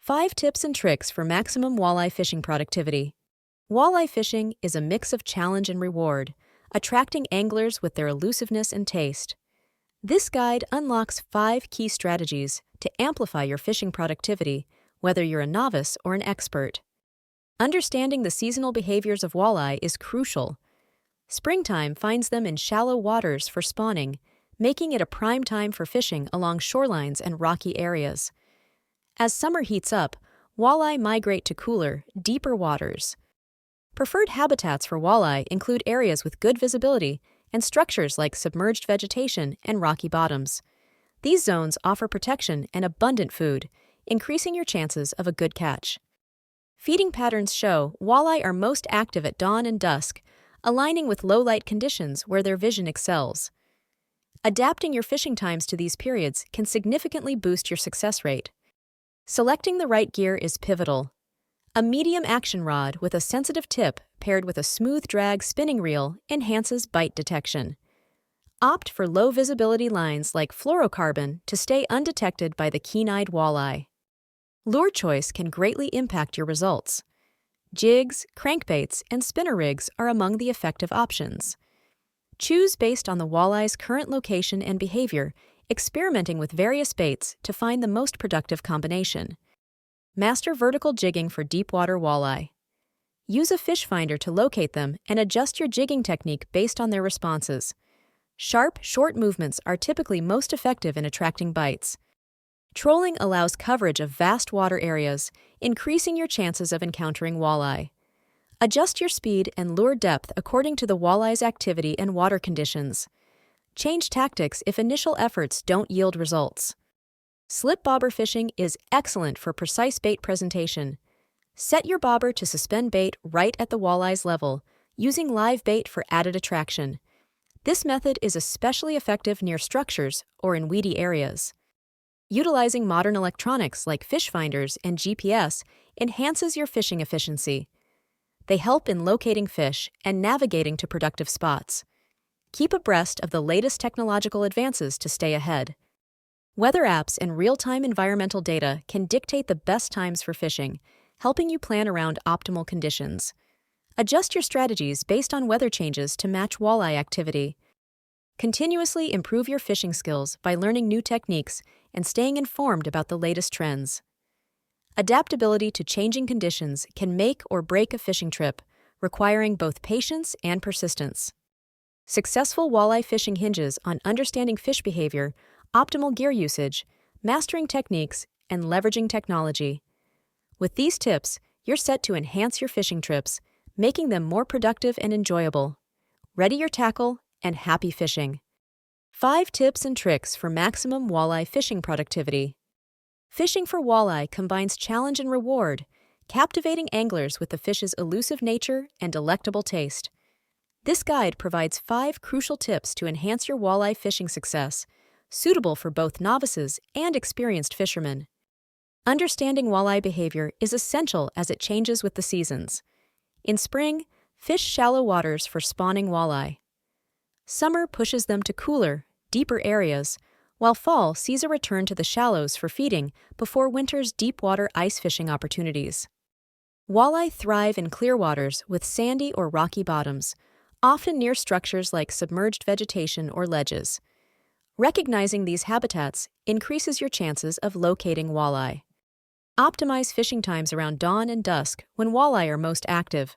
5 tips and tricks for maximum walleye fishing productivity. Walleye fishing is a mix of challenge and reward, attracting anglers with their elusiveness and taste. This guide unlocks 5 key strategies to amplify your fishing productivity, whether you're a novice or an expert. Understanding the seasonal behaviors of walleye is crucial. Springtime finds them in shallow waters for spawning, making it a prime time for fishing along shorelines and rocky areas. As summer heats up, walleye migrate to cooler, deeper waters. Preferred habitats for walleye include areas with good visibility and structures like submerged vegetation and rocky bottoms. These zones offer protection and abundant food, increasing your chances of a good catch. Feeding patterns show walleye are most active at dawn and dusk, aligning with low-light conditions where their vision excels. Adapting your fishing times to these periods can significantly boost your success rate. Selecting the right gear is pivotal. A medium action rod with a sensitive tip paired with a smooth drag spinning reel enhances bite detection. Opt for low visibility lines like fluorocarbon to stay undetected by the keen-eyed walleye. Lure choice can greatly impact your results. Jigs, crankbaits, and spinner rigs are among the effective options. Choose based on the walleye's current location and behavior, experimenting with various baits to find the most productive combination. Master vertical jigging for deep-water walleye. Use a fish finder to locate them and adjust your jigging technique based on their responses. Sharp, short movements are typically most effective in attracting bites. Trolling allows coverage of vast water areas, increasing your chances of encountering walleye. Adjust your speed and lure depth according to the walleye's activity and water conditions. Change tactics if initial efforts don't yield results. Slip bobber fishing is excellent for precise bait presentation. Set your bobber to suspend bait right at the walleye's level, using live bait for added attraction. This method is especially effective near structures or in weedy areas. Utilizing modern electronics like fish finders and GPS enhances your fishing efficiency. They help in locating fish and navigating to productive spots. Keep abreast of the latest technological advances to stay ahead. Weather apps and real-time environmental data can dictate the best times for fishing, helping you plan around optimal conditions. Adjust your strategies based on weather changes to match walleye activity. Continuously improve your fishing skills by learning new techniques and staying informed about the latest trends. Adaptability to changing conditions can make or break a fishing trip, requiring both patience and persistence. Successful walleye fishing hinges on understanding fish behavior, optimal gear usage, mastering techniques, and leveraging technology. With these tips, you're set to enhance your fishing trips, making them more productive and enjoyable. Ready your tackle and happy fishing. 5 tips and tricks for maximum walleye fishing productivity. Fishing for walleye combines challenge and reward, captivating anglers with the fish's elusive nature and delectable taste. This guide provides 5 crucial tips to enhance your walleye fishing success, suitable for both novices and experienced fishermen. Understanding walleye behavior is essential as it changes with the seasons. In spring, fish shallow waters for spawning walleye. Summer pushes them to cooler, deeper areas, while fall sees a return to the shallows for feeding before winter's deep-water ice fishing opportunities. Walleye thrive in clear waters with sandy or rocky bottoms, often near structures like submerged vegetation or ledges. Recognizing these habitats increases your chances of locating walleye. Optimize fishing times around dawn and dusk when walleye are most active.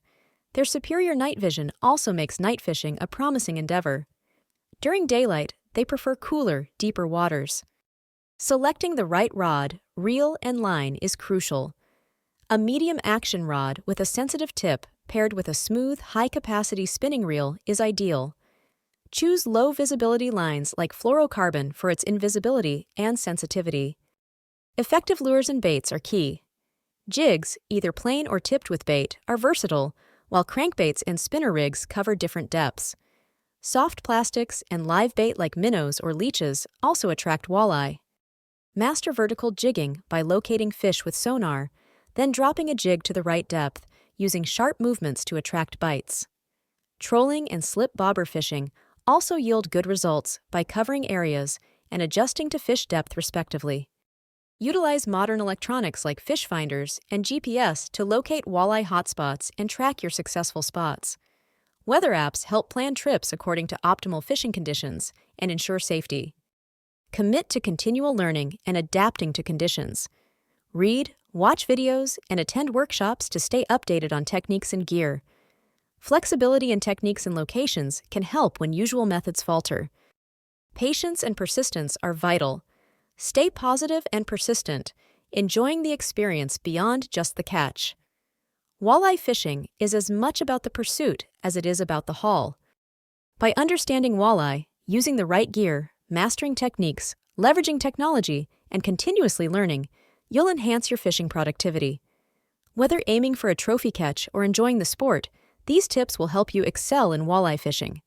Their superior night vision also makes night fishing a promising endeavor. During daylight, they prefer cooler, deeper waters. Selecting the right rod, reel, and line is crucial. A medium action rod with a sensitive tip paired with a smooth, high-capacity spinning reel is ideal. Choose low-visibility lines like fluorocarbon for its invisibility and sensitivity. Effective lures and baits are key. Jigs, either plain or tipped with bait, are versatile, while crankbaits and spinner rigs cover different depths. Soft plastics and live bait like minnows or leeches also attract walleye. Master vertical jigging by locating fish with sonar, then dropping a jig to the right depth, using sharp movements to attract bites. Trolling and slip bobber fishing also yield good results by covering areas and adjusting to fish depth respectively. Utilize modern electronics like fish finders and GPS to locate walleye hotspots and track your successful spots. Weather apps help plan trips according to optimal fishing conditions and ensure safety. Commit to continual learning and adapting to conditions. Read, watch videos, and attend workshops to stay updated on techniques and gear. Flexibility in techniques and locations can help when usual methods falter. Patience and persistence are vital. Stay positive and persistent, enjoying the experience beyond just the catch. Walleye fishing is as much about the pursuit as it is about the haul. By understanding walleye, using the right gear, mastering techniques, leveraging technology, and continuously learning, you'll enhance your fishing productivity. Whether aiming for a trophy catch or enjoying the sport, these tips will help you excel in walleye fishing.